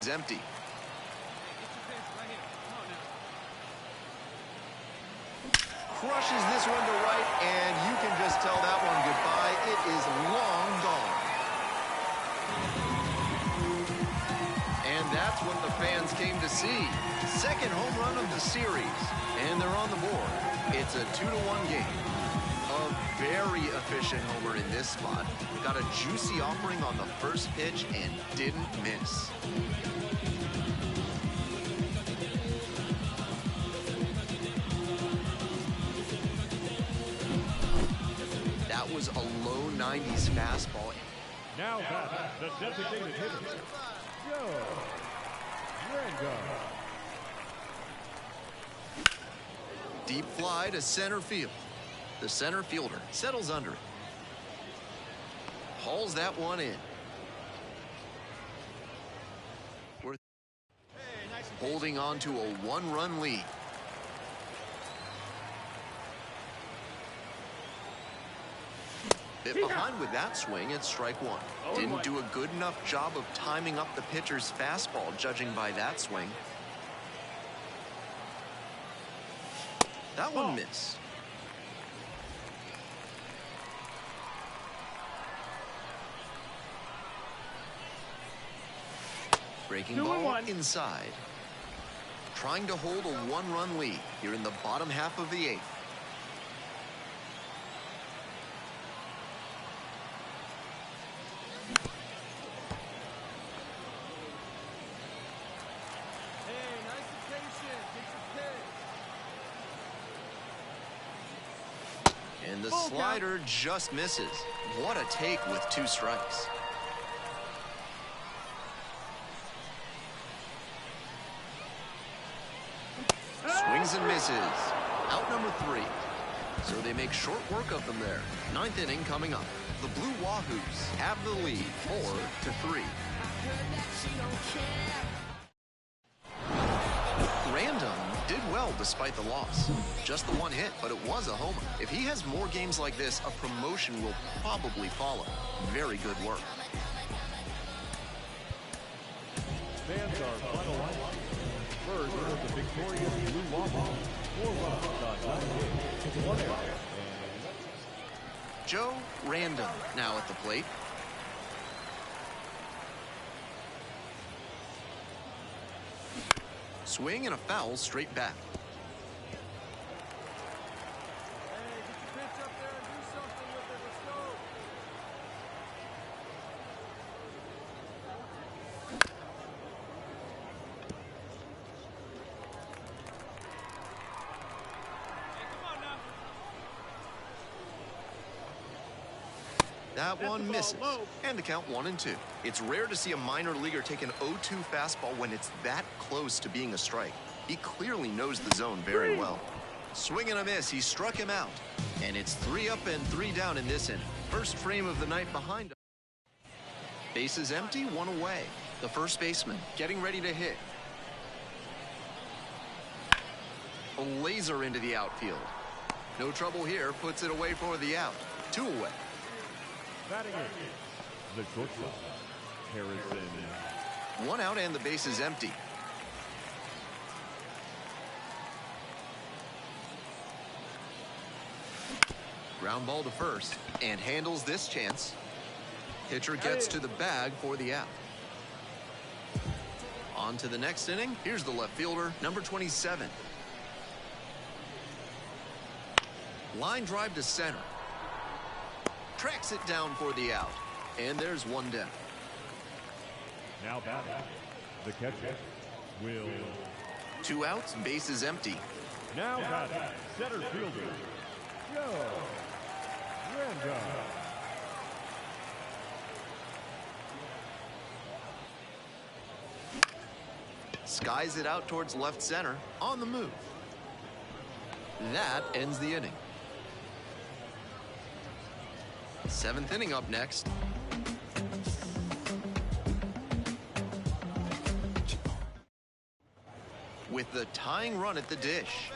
It's empty. Crushes this one to right, and you can just tell that one goodbye. It is long gone. And that's what the fans came to see. Second home run of the series, and they're on the board. It's a 2-1 game. A very efficient homer in this spot. Got a juicy offering on the first pitch and didn't miss. That was a low 90s fastball. Now back, the designated hitter, Joe Randall. Deep fly to center field. The center fielder settles under it. Hauls that one in. Holding on to a 1-run lead. Bit behind with that swing at strike one. Didn't do a good enough job of timing up the pitcher's fastball, judging by that swing. That one missed. Breaking ball inside. Trying to hold a 1-run lead here in the bottom half of the 8th. And the slider just misses. What a take with 2 strikes. Swings and misses. Out number 3. So they make short work of them there. 9th inning coming up. The Blue Wahoos have the lead 4-3. Random did well despite the loss. Just the 1 hit, but it was a homer. If he has more games like this, a promotion will probably follow. Very good work. Fans are finalizing. First is the victorious Blue Wahoos. 4 runs on 9 hits, 1 error. Joe Random now at the plate. Swing and a foul straight back. That one misses, and the count 1-2. It's rare to see a minor leaguer take an 0-2 fastball when it's that close to being a strike. He clearly knows the zone very well. Swing and a miss, he struck him out. And it's 3 up and 3 down in this inning. First frame of the night behind him. Bases empty, 1 away. The first baseman getting ready to hit. A laser into the outfield. No trouble here, puts it away for the out. 2 away. Batting in, the shortstop, Harrison. 1 out and the base is empty. Ground ball to first and handles this chance. Pitcher gets to the bag for the out. On to the next inning. Here's the left fielder, number 27. Line drive to center. Tracks it down for the out. And there's 1 down. Now batting, the catcher, Will. 2 outs, base is empty. Now batting, center fielder, Joe Randall. Skies it out towards left center, on the move. That ends the inning. 7th inning up next. With the tying run at the dish.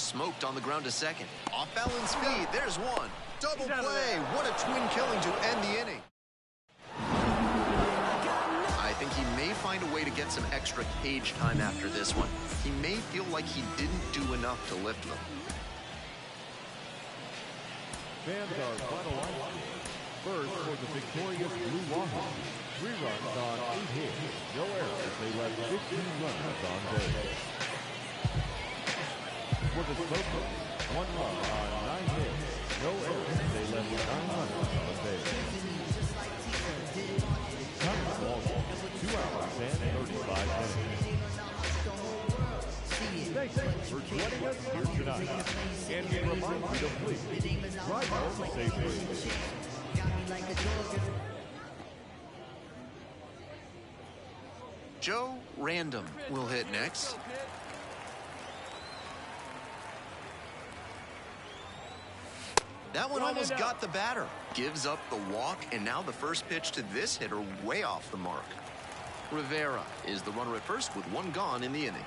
smoked on the ground to second. Off balance speed, there's one. Double play, what a twin killing to end the inning. I think he may find a way to get some extra cage time after this one. He may feel like he didn't do enough to lift them. Fans are finalizing. First for the victorious Blue Wahoo. 3 runs on 8 hits. No errors. They left 15 runs on base. For the Smokers, 1 run on 9 hits. No errors. They left 9 runs on base. Time of ball game, 2 hours and 35 minutes. Thank you for joining us here tonight. And we remind you to please drive home safely. Joe Random will hit next. That one almost got the batter. Gives up the walk, and now the first pitch to this hitter way off the mark. Rivera is the runner at first with 1 gone in the inning.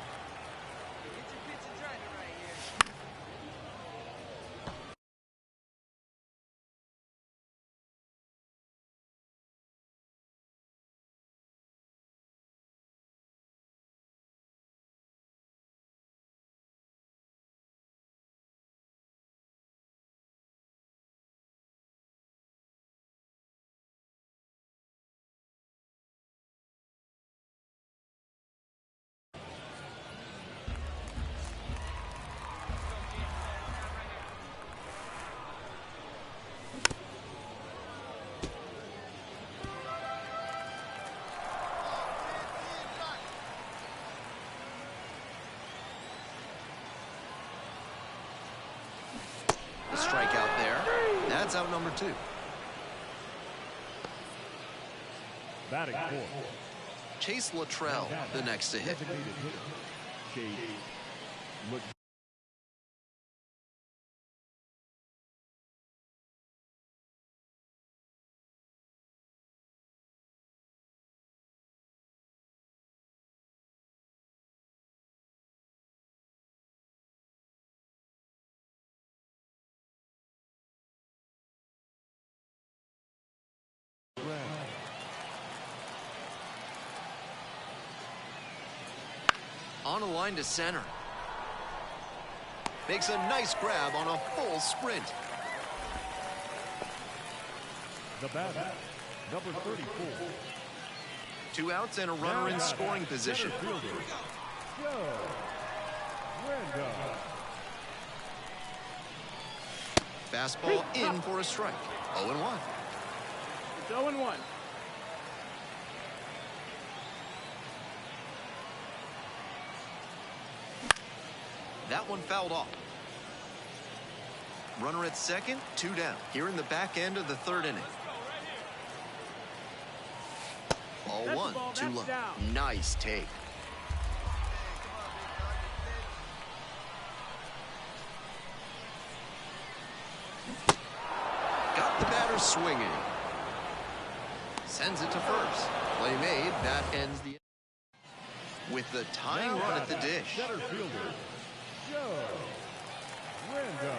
Strikeout there. That's out number 2. Batting fourth. Chase Luttrell, the next to hit. Chase Luttrell. On a line to center. Makes a nice grab on a full sprint. The batter, number 34. 2 outs and a runner in scoring position. Joe Random. Fastball in for a strike. 0-1. It's 0-1. That one fouled off. Runner at second, 2 down. Here in the back end of the 3rd inning. Ball 1, too low. Nice take. Got the batter swinging. Sends it to first. Play made. That ends the inning. With the tying run at the dish. Center fielder, Joe Random.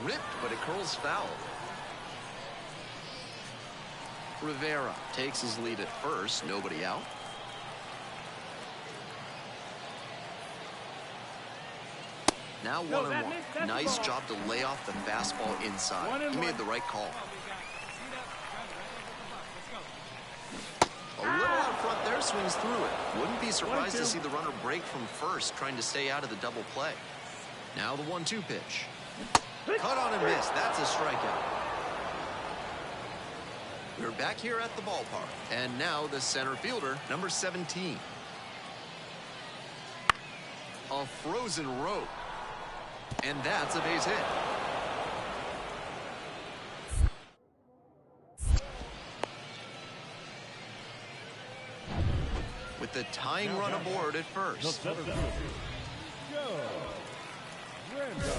Ripped, but it curls foul. Rivera takes his lead at first. Nobody out. Now 1-1. Nice job to lay off the fastball inside. He made the right call. A little out front there, swings through it. Wouldn't be surprised to see the runner break from first, trying to stay out of the double play. Now the 1-2 pitch. Cut on and miss. That's a strikeout. We're back here at the ballpark. And now the center fielder, number 17. A frozen rope. And that's a base hit. With the tying run aboard at first. The center fielder, Joe Random.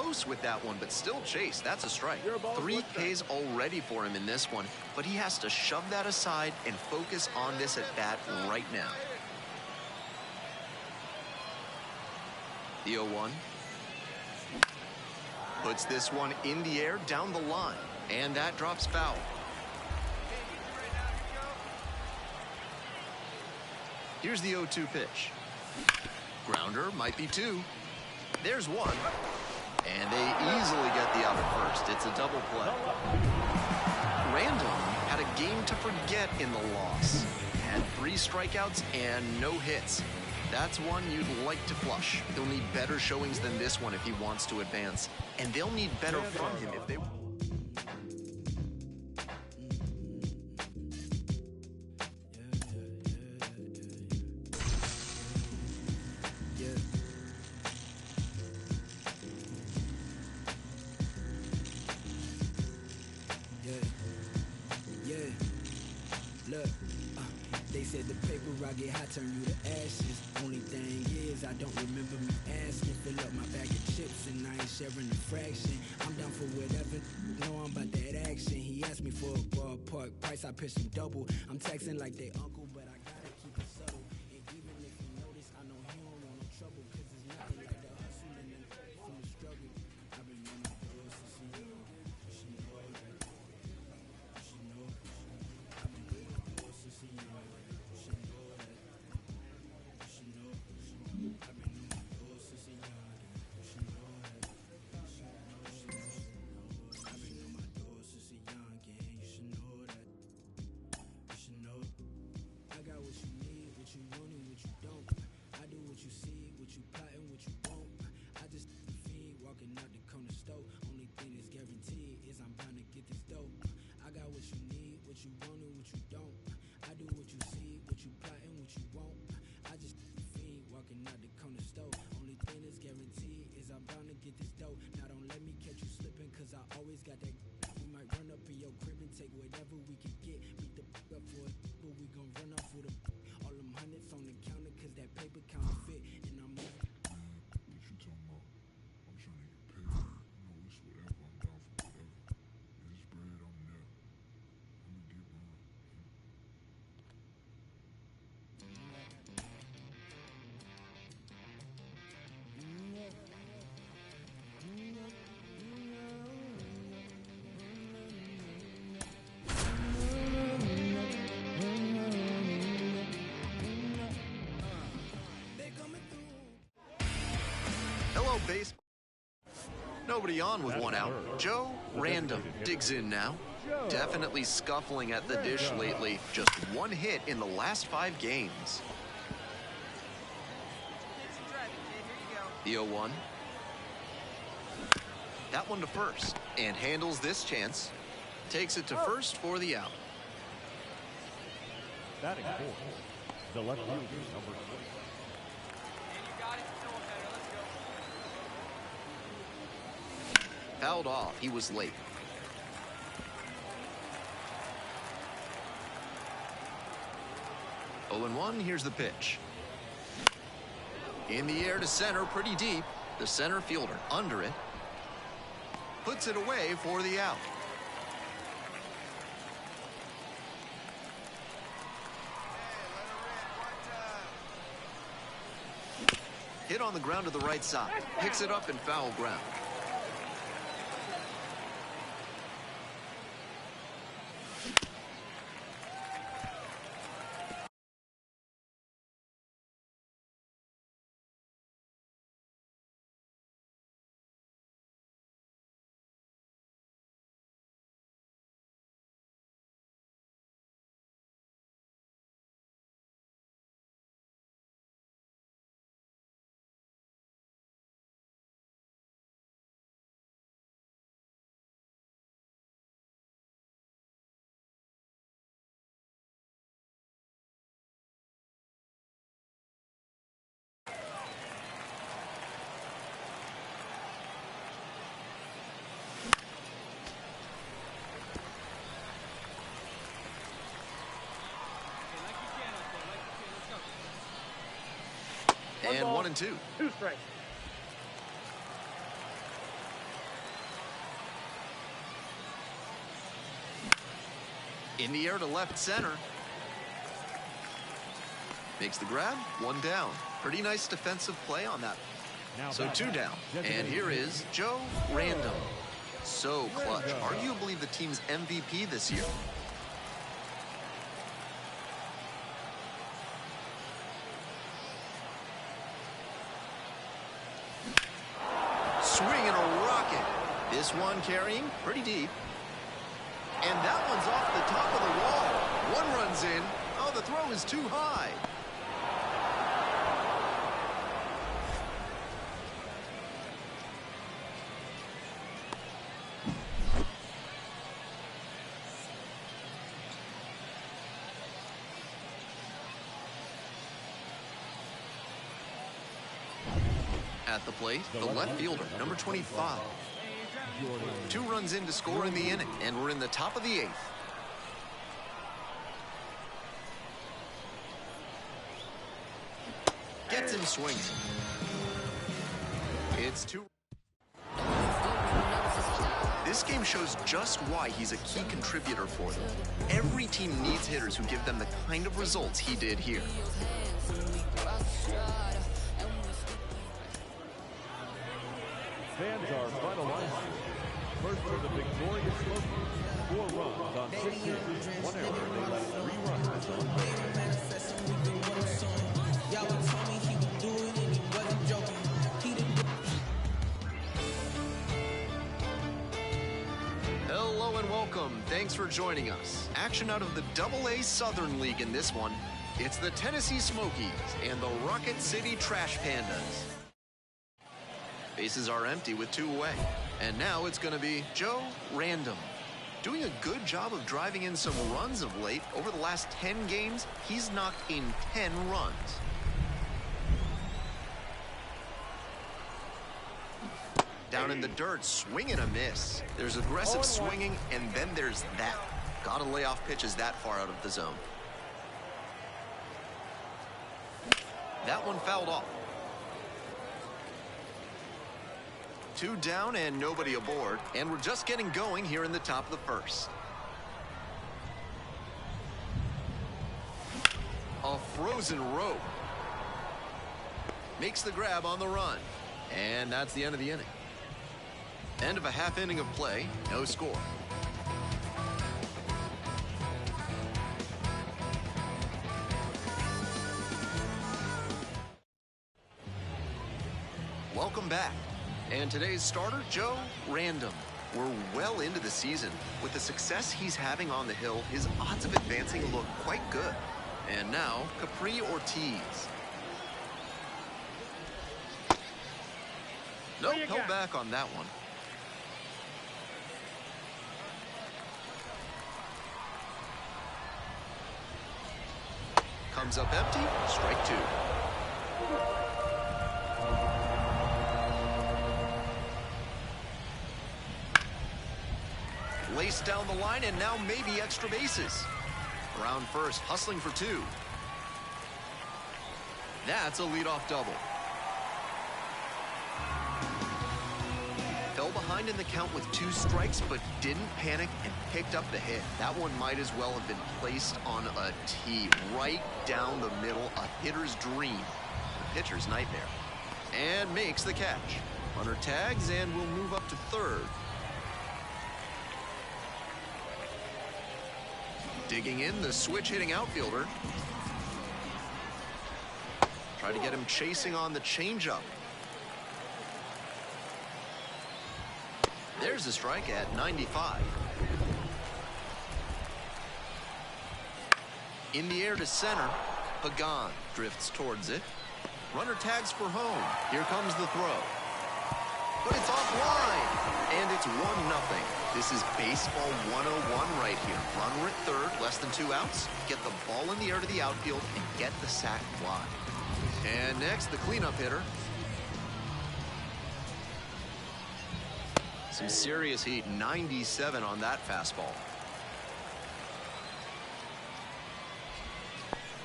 close with that one, but still chase. That's a strike. 3 Ks already for him in this one, but he has to shove that aside and focus on this at bat right now. The 0-1. Puts this one in the air down the line, and that drops foul. Here's the 0-2 pitch. Grounder, might be 2. There's 1. And they easily get the out at first. It's a double play. Random had a game to forget in the loss. Had 3 strikeouts and no hits. That's one you'd like to flush. He'll need better showings than this one if he wants to advance. And they'll need better from him if they... They said the paper I get hot turn you to ashes. Only thing is I don't remember me asking. Fill up my bag of chips and I ain't sharing the fraction. I'm down for whatever. Know I'm about that action. He asked me for a ballpark price. I pitched him double. I'm texting like they uncle, but I gotta keep it subtle. And even if you notice, I know he don't want no trouble. Cause it's nothing like the hustle and from the struggle. I've been on my doors since he young. She know that. She know. I've been on my doors since he young. Base. Nobody on with 1 out. Joe, random, digs in now. Definitely scuffling at the dish lately. Just 1 hit in the last 5 games. The 0-1. That one to first and handles this chance. Takes it to first for the out. Batting fourth, the left fielder, number 20. Fouled off. He was late. Oh, 0-1. Here's the pitch. In the air to center, pretty deep. The center fielder under it. Puts it away for the out. Hit on the ground to the right side. Picks it up in foul ground. And 1-2. 2 strikes. In the air to left center. Makes the grab, 1 down. Pretty nice defensive play on that. So 2 down. And here is Joe Random. So clutch. Arguably the team's MVP this year. Swing and a rocket. This one carrying pretty deep. And that one's off the top of the wall. 1 runs in. Oh, the throw is too high. At the plate, the left fielder, number 25. 2 runs in to score in the inning, and we're in the top of the 8th. Gets him swinging. It's 2. This game shows just why he's a key contributor for them. Every team needs hitters who give them the kind of results he did here. Fans are finalized. First for the victorious Smokies. 4 runs on 6 hits, 1 error. They left 3 runners on base. Hello and welcome. Thanks for joining us. Action out of the AA Southern League in this one. It's the Tennessee Smokies and the Rocket City Trash Pandas. Bases are empty with 2 away. And now it's going to be Joe Random. Doing a good job of driving in some runs of late. Over the last 10 games, he's knocked in 10 runs. Down in the dirt, swing and a miss. There's aggressive swinging, and then there's that. Gotta lay off pitches that far out of the zone. That one fouled off. 2 down and nobody aboard, and we're just getting going here in the top of the 1st. A frozen rope. Makes the grab on the run. And that's the end of the inning. End of a half inning of play, no score. Welcome back. And today's starter, Joe Random. We're well into the season. With the success he's having on the hill, his odds of advancing look quite good. And now, Capri Ortiz. Nope, held back on that one. Comes up empty, strike 2. Laced down the line, and now maybe extra bases. Around first, hustling for 2. That's a leadoff double. Fell behind in the count with 2 strikes, but didn't panic and picked up the hit. That one might as well have been placed on a tee, right down the middle, a hitter's dream, the pitcher's nightmare. And makes the catch. Runner tags and will move up to 3rd. Digging in, the switch-hitting outfielder. Try to get him chasing on the changeup. There's a strike at 95. In the air to center, Pagan drifts towards it. Runner tags for home. Here comes the throw. But it's offline, and it's 1-0. This is baseball 101 right here. Runner at 3rd, less than 2 outs. Get the ball in the air to the outfield and get the sac fly. And next, the cleanup hitter. Some serious heat, 97 on that fastball.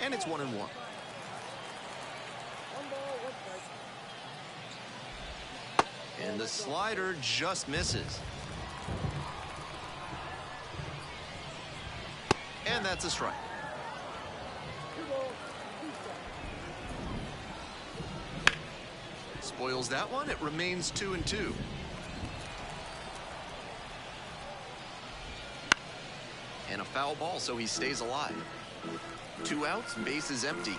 And it's 1-1. And the slider just misses. And that's a strike. Spoils that one. It remains 2-2. And a foul ball, so he stays alive. 2 outs, bases empty.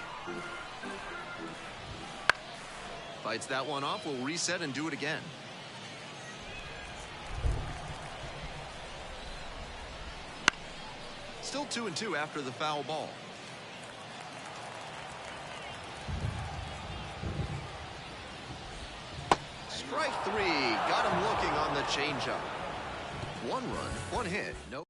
Fights that one off, will reset and do it again. Still 2-2 after the foul ball. Strike 3, got him looking on the changeup. 1 run, 1 hit, no.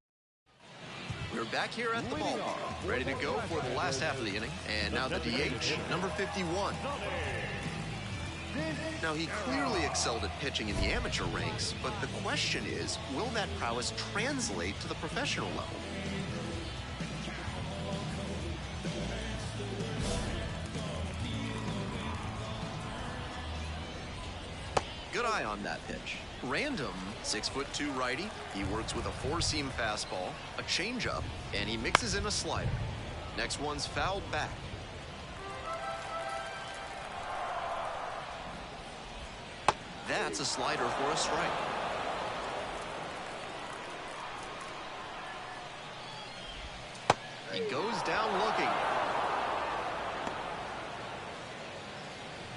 We're back here at the ballpark, ready to go for the last half of the inning. And now the DH, number 51. Now, he clearly excelled at pitching in the amateur ranks, but the question is, will that prowess translate to the professional level? Good eye on that pitch. Random 6'2" righty. He works with a 4-seam fastball, a changeup, and he mixes in a slider. Next one's fouled back. That's a slider for a strike. He goes down looking.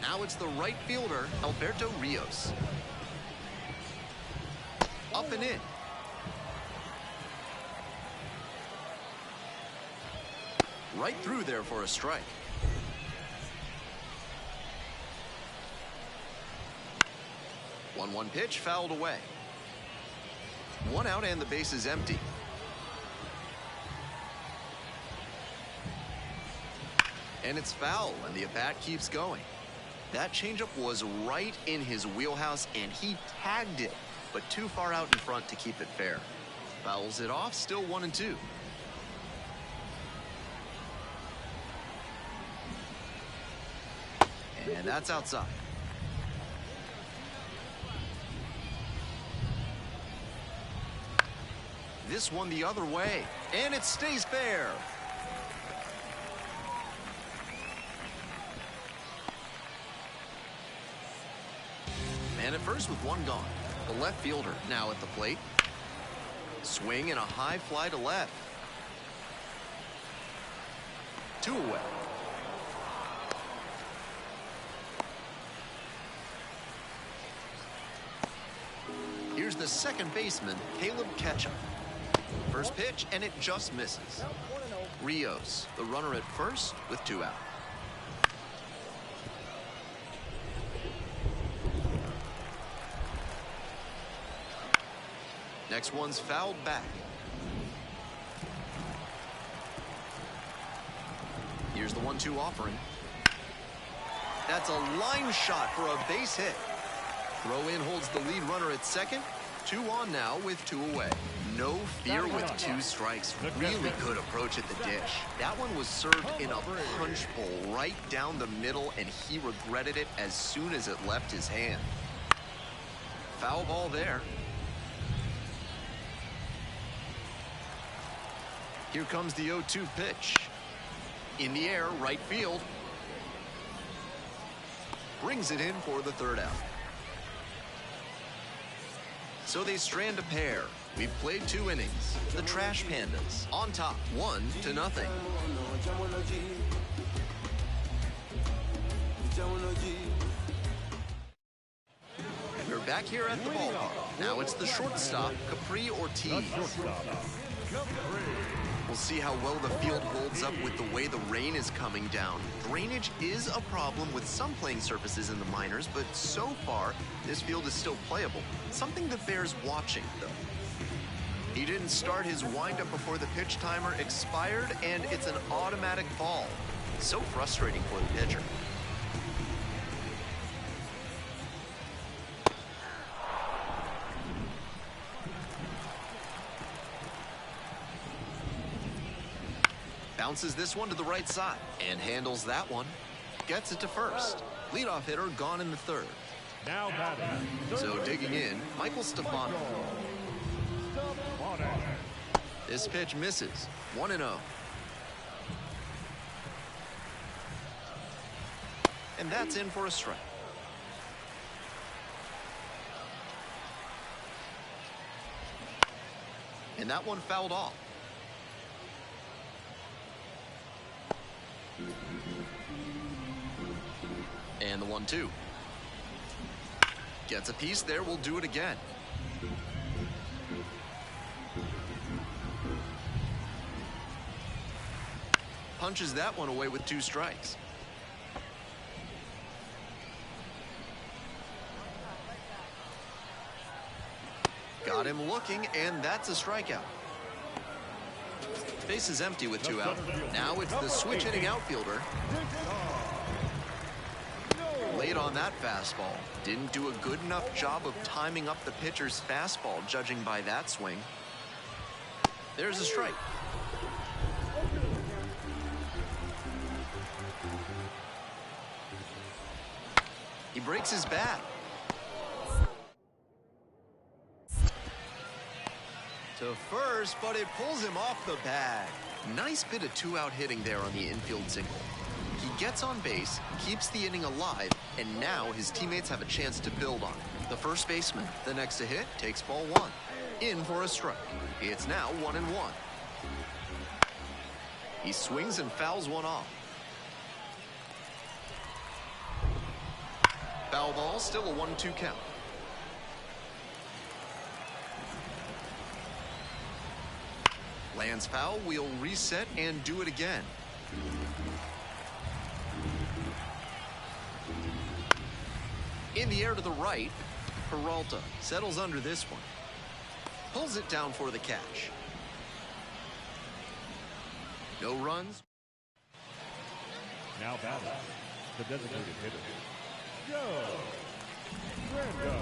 Now it's the right fielder, Alberto Rios. Up and in. Right through there for a strike. One pitch, fouled away. 1 out and the base is empty. And it's foul, and the at-bat keeps going. That changeup was right in his wheelhouse, and he tagged it, but too far out in front to keep it fair. Fouls it off, still 1-2. And that's outside. This one the other way, and it stays fair. Man at first with 1 gone. The left fielder now at the plate. Swing and a high fly to left. 2 away. Here's the second baseman, Caleb Ketchum. First pitch, and it just misses. Rios, the runner at first with 2 out. Next one's fouled back. Here's the 1-2 offering. That's a line shot for a base hit. Throw in holds the lead runner at second. 2 on now with 2 away. No fear with 2 strikes. Really good approach at the dish. That one was served in a punch bowl right down the middle, and he regretted it as soon as it left his hand. Foul ball there. Here comes the 0-2 pitch. In the air, right field. Brings it in for the 3rd out. So they strand a pair. We've played 2 innings. The Trash Pandas on top, 1-0. We're back here at the ballpark. Now it's the shortstop, Capri Ortiz. We'll see how well the field holds up with the way the rain is coming down. Drainage is a problem with some playing surfaces in the minors, but so far, this field is still playable. Something that bears watching, though. He didn't start his windup before the pitch timer expired, and it's an automatic ball. So frustrating for the pitcher. Bounces this one to the right side and handles that one. Gets it to first. Leadoff hitter gone in the 3rd. Now batting. So digging in, Michael Stefano. This pitch misses. 1-0. And that's in for a strike. And that one fouled off. And the 1-2. Gets a piece there, we'll do it again. Punches that one away with 2 strikes. Got him looking, and that's a strikeout. Base is empty with 2 out. Now it's the switch-hitting outfielder. Late on that fastball. Didn't do a good enough job of timing up the pitcher's fastball, judging by that swing. There's a strike. He breaks his bat. To first, but it pulls him off the bag. Nice bit of 2-out hitting there on the infield single. He gets on base, keeps the inning alive, and now his teammates have a chance to build on it. The first baseman, the next to hit, takes ball 1. In for a strike. It's now 1-1. He swings and fouls one off. Foul ball, still a 1-2 count. Lands foul, we'll reset and do it again. In the air to the right, Peralta settles under this one. Pulls it down for the catch. No runs. Now batting, the designated hitter, Joe Grandal.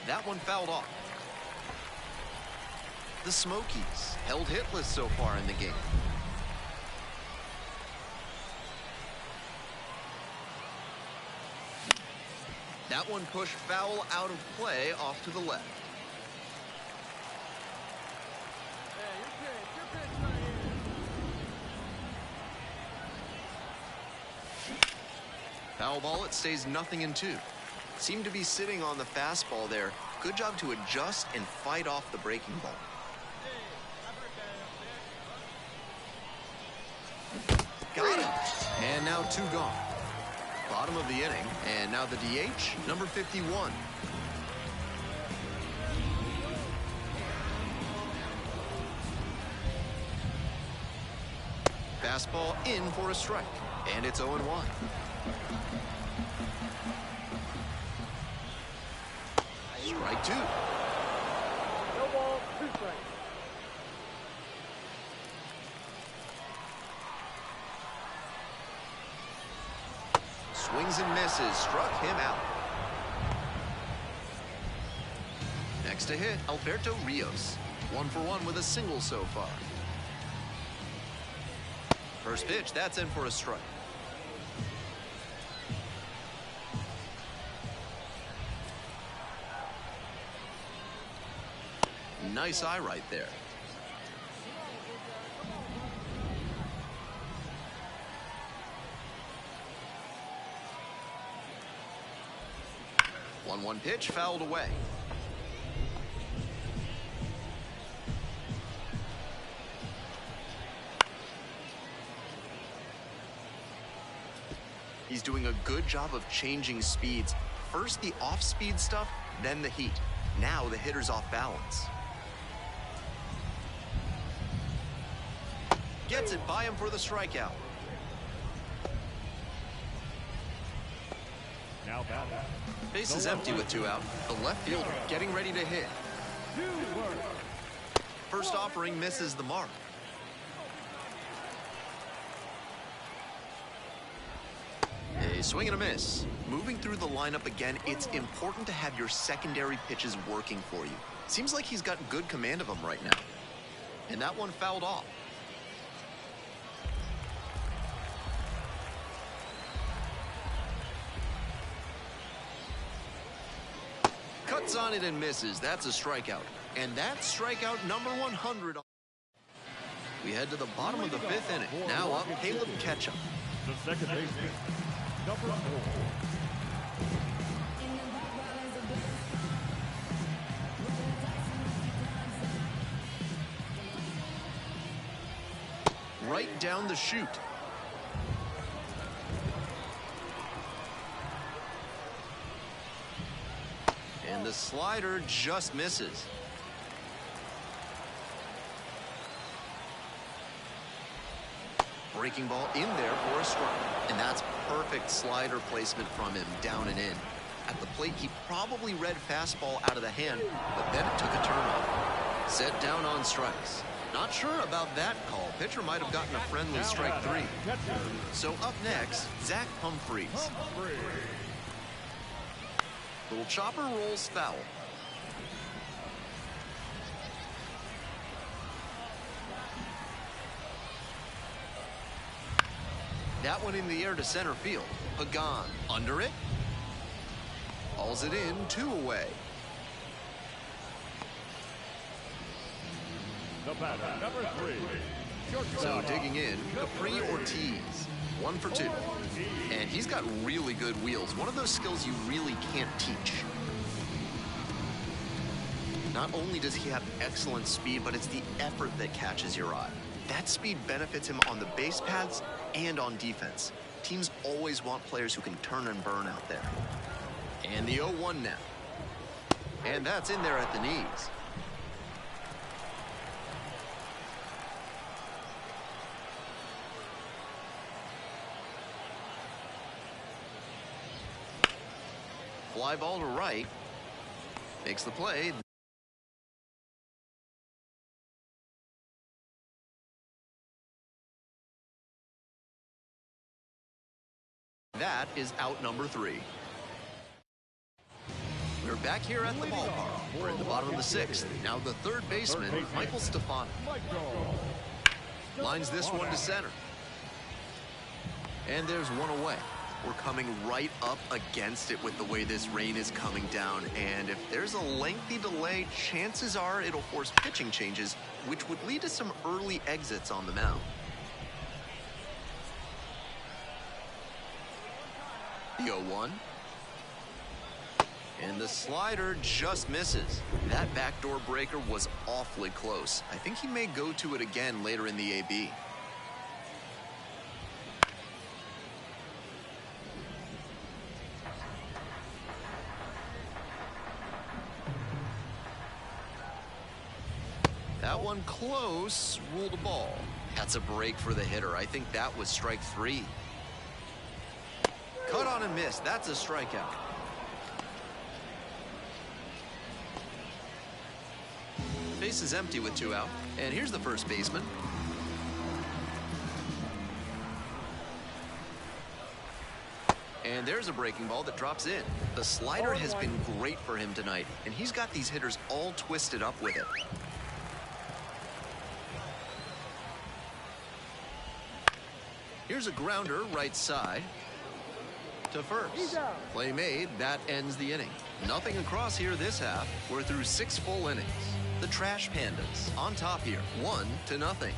That one fouled off. The Smokies held hitless so far in the game. That one pushed foul out of play off to the left. Foul ball, it stays 0-2. Seemed to be sitting on the fastball there. Good job to adjust and fight off the breaking ball. Got him. And now 2 gone. Bottom of the inning, and now the DH, number 51. Fastball in for a strike, and it's 0-1. Strike 2. No ball, 2 strikes. Swings and misses, struck him out. Next to hit, Alberto Rios. 1 for 1 with a single so far. First pitch, that's in for a strike. Nice eye right there. One pitch fouled away. He's doing a good job of changing speeds. First the off-speed stuff, then the heat. Now the hitter's off balance. Gets it by him for the strikeout. Now batting. Base is empty with 2 out. The left fielder getting ready to hit. First offering misses the mark. A swing and a miss. Moving through the lineup again, it's important to have your secondary pitches working for you. Seems like he's got good command of them right now. And that one fouled off. Hits on it and misses. That's a strikeout. And that's strikeout number 100. We head to the bottom of the 5th inning. Now up, Caleb Ketchum. The second baseman, number 4. Right down the chute. And the slider just misses. Breaking ball in there for a strike. And that's perfect slider placement from him, down and in. At the plate, he probably read fastball out of the hand, but then it took a turnoff. Set down on strikes. Not sure about that call. Pitcher might have gotten a friendly strike 3. So up next, Zach Humphreys. Little chopper rolls foul. That one in the air to center field. Pagan under it. Hauls it in, 2 away. The batter, number 3. So digging in, Capri Ortiz, 1 for 2. And he's got really good wheels. One of those skills you really can't teach. Not only does he have excellent speed, but it's the effort that catches your eye. That speed benefits him on the base paths and on defense. Teams always want players who can turn and burn out there. And the 0-1 now. And that's in there at the knees. Fly ball to right. Makes the play. That is out number 3. We're back here at the ballpark. We're in the bottom of the 6th. Now the third baseman, Michael Stefano. Lines this one to center. And there's one away. We're coming right up against it with the way this rain is coming down. And if there's a lengthy delay, chances are it'll force pitching changes, which would lead to some early exits on the mound. The 0-1. And the slider just misses. That backdoor breaker was awfully close. I think he may go to it again later in the AB. That one close, ruled a ball. That's a break for the hitter. I think that was strike 3. Cut on and miss. That's a strikeout. Base is empty with 2 out. And here's the first baseman. And there's a breaking ball that drops in. The slider has been great for him tonight, and he's got these hitters all twisted up with it. Here's a grounder right side to first. Play made. That ends the inning. Nothing across here this half. We're through 6 full innings. The Trash Pandas on top here, 1-0.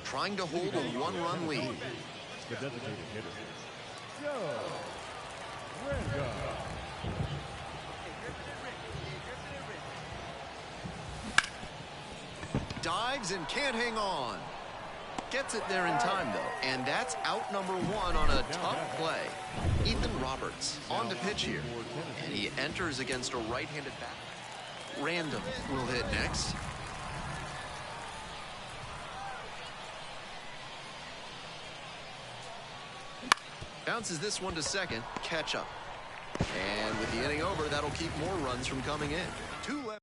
Trying to hold a 1-run lead. The designated hitter, Joe Ranga. Dives and can't hang on. Gets it there in time, though. And that's out number 1 on a tough play. Ethan Roberts on to pitch here. And he enters against a right-handed batter. Random will hit next. Bounces this one to second. Catch up. And with the inning over, that'll keep more runs from coming in. 2 left.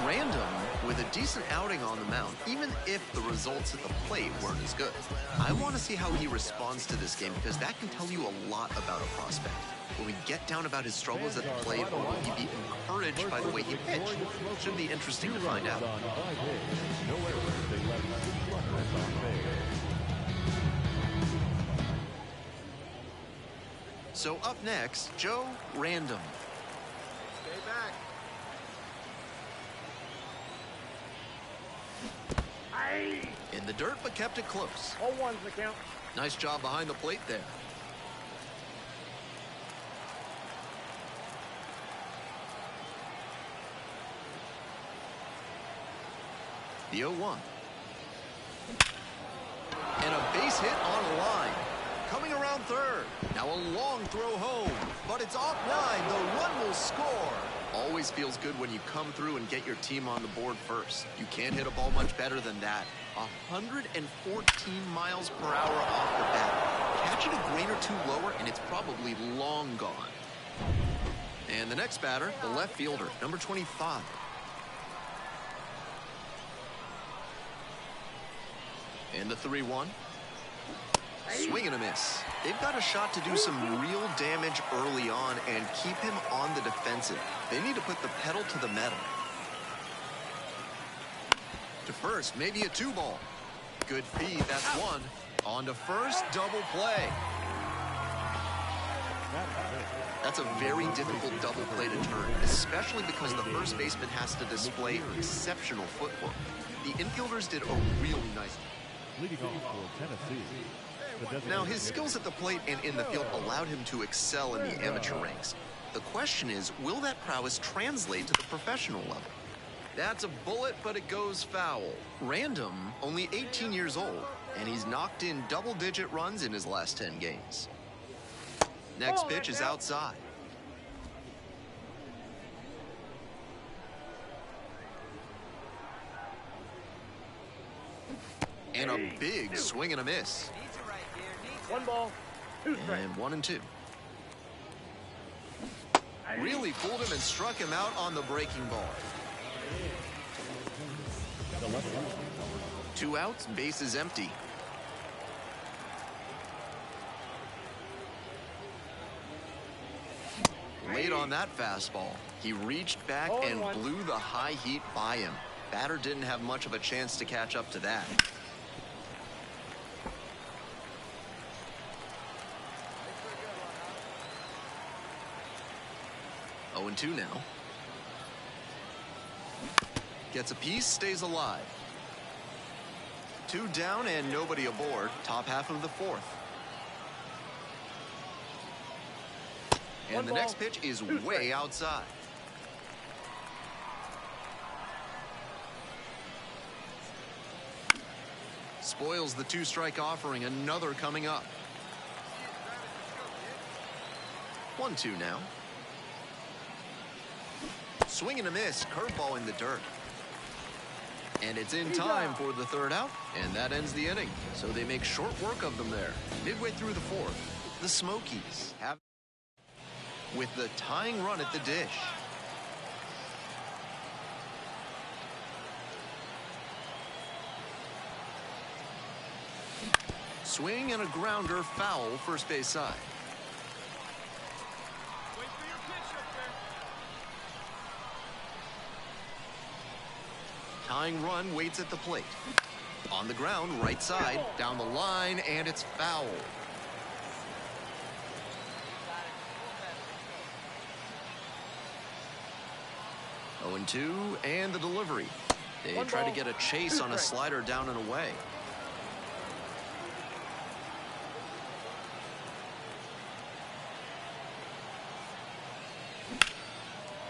Random with a decent outing on the mound, even if the results at the plate weren't as good. I want to see how he responds to this game, because that can tell you a lot about a prospect. Will he get down about his struggles at the plate, or will he be encouraged by the way he pitched? Should be interesting to find out. So up next, Joe Random. Stay back. In the dirt, but kept it close. All ones the count. Nice job behind the plate there. The 0-1. And a base hit on a line. Coming around third. Now a long throw home. But it's off line. The run will score. Always feels good when you come through and get your team on the board first. You can't hit a ball much better than that. 114 miles per hour off the bat. Catch it a grain or two lower, and it's probably long gone. And the next batter, the left fielder, number 25. And the 3-1. Swing and a miss. They've got a shot to do some real damage early on and keep him on the defensive. They need to put the pedal to the metal. To first, maybe a 2-ball. Good feed, that's one. On to first, double play. That's a very difficult double play to turn, especially because the first baseman has to display exceptional footwork. The infielders did a really nice job. Leading off for Tennessee. Now, his skills at the plate and in the field allowed him to excel in the amateur ranks. The question is, will that prowess translate to the professional level? That's a bullet, but it goes foul. Random, only 18 years old, and he's knocked in double-digit runs in his last 10 games. Next pitch is outside. And a big swing and a miss. 1 ball, 2 strikes. And 1 and 2. Really fooled him and struck him out on the breaking ball. 2 outs, base is empty. Late on that fastball. He reached back and blew the high heat by him. Batter didn't have much of a chance to catch up to that. 0-2 now. Gets a piece, stays alive. 2 down and nobody aboard. Top half of the 4th. And the next pitch is way outside. Spoils the 2-strike offering. Another coming up. 1-2 now. Swing and a miss. Curveball in the dirt. And it's in time for the 3rd out, and that ends the inning. So they make short work of them there. Midway through the 4th, the Smokies have with the tying run at the dish. Swing and a grounder, foul, first base side. Wait for your pitch up there. Tying run waits at the plate. On the ground, right side, down the line, and it's foul. Oh, 0-2, and the delivery. They try to get a chase on a slider down and away.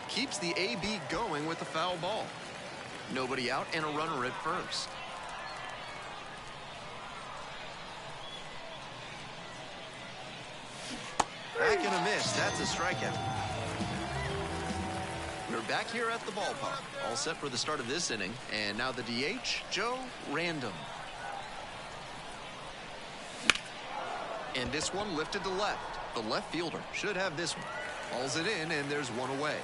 Keeps the AB going with the foul ball. Nobody out and a runner at first. Back and a miss. That's a strikeout. We're back here at the ballpark. All set for the start of this inning. And now the DH, Joe Random. And this one lifted to left. The left fielder should have this one. Hauls it in, and there's one away.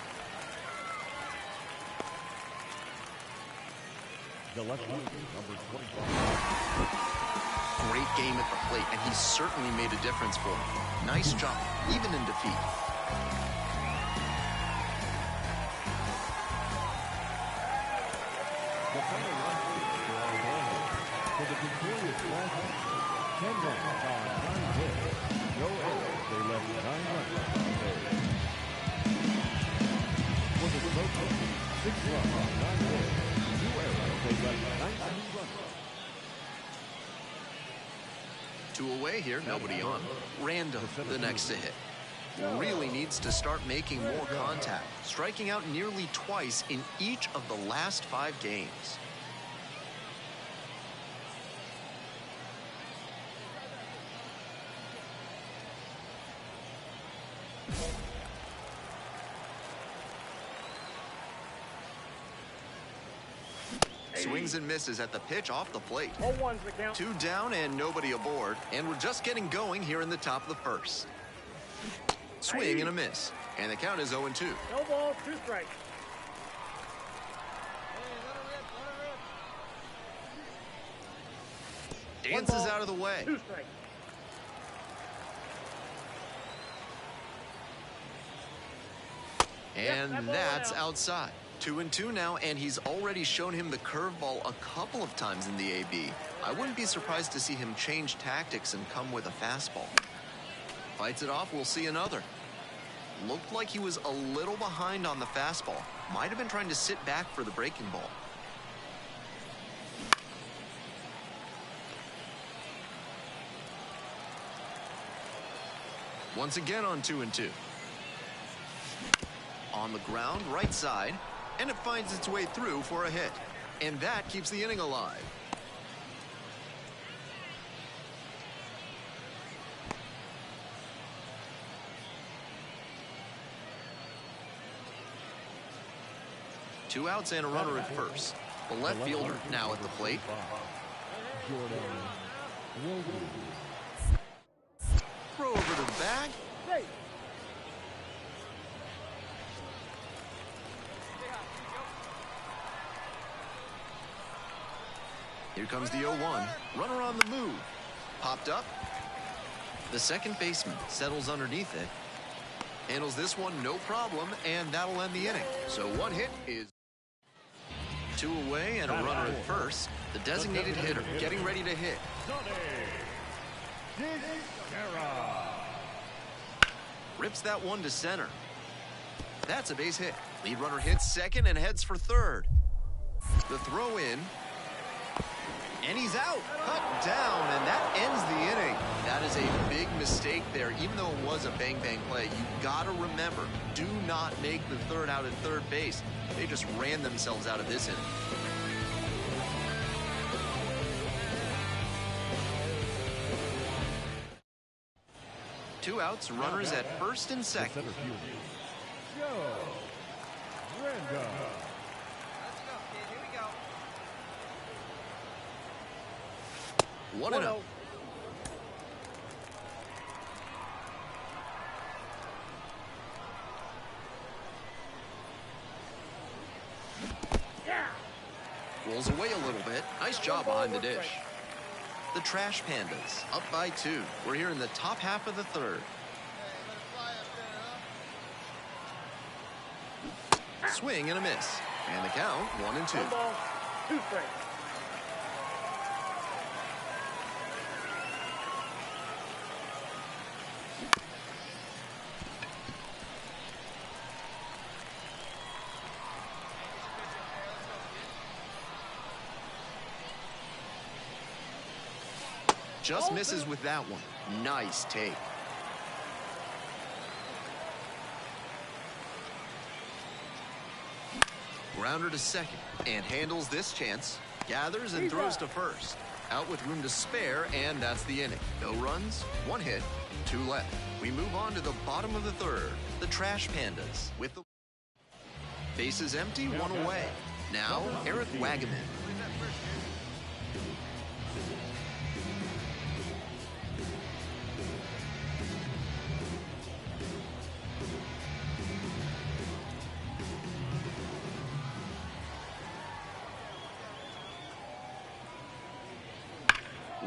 The left fielder, number 25. Great game at the plate, and he certainly made a difference for him. Nice job, even in defeat. The final run for our ball for the victorious Washington. 10 runs on 9 hits. no errors. They left 9 runs on base. For the Smokies, 6 runs on 9 hits, 2 errors. They left 19 runs. 2 away here, nobody on. Random, the next to hit. Really needs to start making more contact, striking out nearly twice in each of the last 5 games. Swings and misses at the pitch off the plate. 0-1's the count. 2 down and nobody aboard, and we're just getting going here in the top of the first. Swing and a miss, and the count is 0-2. No ball, 2 strikes. Dances out of the way. 2 strikes. And that ball that's went out. outside. 2-2 now, and he's already shown him the curveball a couple of times in the AB. I wouldn't be surprised to see him change tactics and come with a fastball. Fights it off, we'll see another. Looked like he was a little behind on the fastball. Might have been trying to sit back for the breaking ball. Once again on 2-2. On the ground, right side, and it finds its way through for a hit. And that keeps the inning alive. Two outs and a runner at first. The left fielder now at the plate. Throw over to the bag. Safe. Here comes the 0-1. Runner on the move. Popped up. The second baseman settles underneath it. Handles this one no problem, and that'll end the inning. So 1 hit is 2 away and a runner at first. The designated hitter getting ready to hit. Rips that one to center. That's a base hit. Lead runner hits second and heads for third. The throw in. And he's out, cut down, and that ends the inning. That is a big mistake there. Even though it was a bang-bang play, you gotta remember, do not make the third out at third base. They just ran themselves out of this inning. Two outs, runners at first and second. One and oh. Rolls away a little bit. Nice job behind the dish. The Trash Pandas up by 2. We're here in the top half of the third. Swing and a miss. And the count 1-2. 1 ball, 2 strikes. Just misses with that one. Nice take. Grounder to second and handles this chance. Gathers and throws to first. Out with room to spare, and that's the inning. No runs, 1 hit, 2 left. We move on to the bottom of the third. The Trash Pandas with the bases empty, 1 away. Now, Eric Wagaman.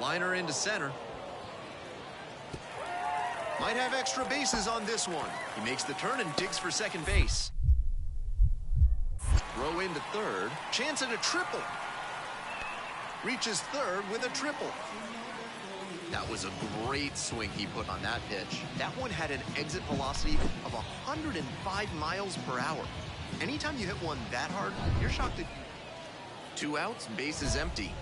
Liner into center. Might have extra bases on this one. He makes the turn and digs for second base. Throw into third. Chance at a triple. Reaches third with a triple. That was a great swing he put on that pitch. That one had an exit velocity of 105 miles per hour. Anytime you hit one that hard, you're shocked at... 2 outs, base is empty.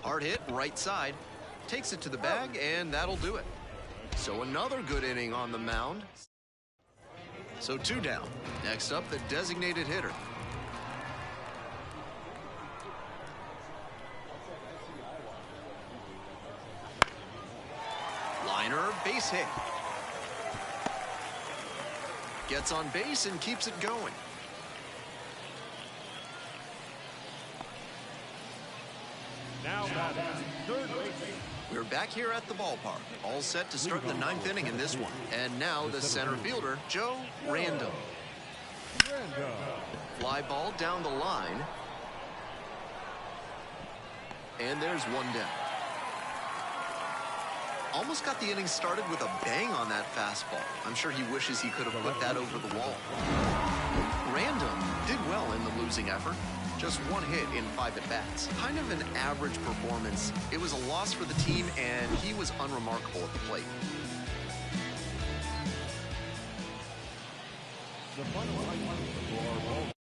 Hard hit, right side. Takes it to the bag, and that'll do it. So another good inning on the mound. So 2 down. Next up, the designated hitter. Liner, base hit. Gets on base and keeps it going. Now batting, third base. We're back here at the ballpark, all set to start the 9th inning in this one. And now the center fielder, Joe Random. Fly ball down the line. And there's 1 down. Almost got the inning started with a bang on that fastball. I'm sure he wishes he could have put that over the wall. Random did well in the losing effort. Just 1 hit in 5 at-bats. Kind of an average performance. It was a loss for the team, and he was unremarkable at the plate. The final line for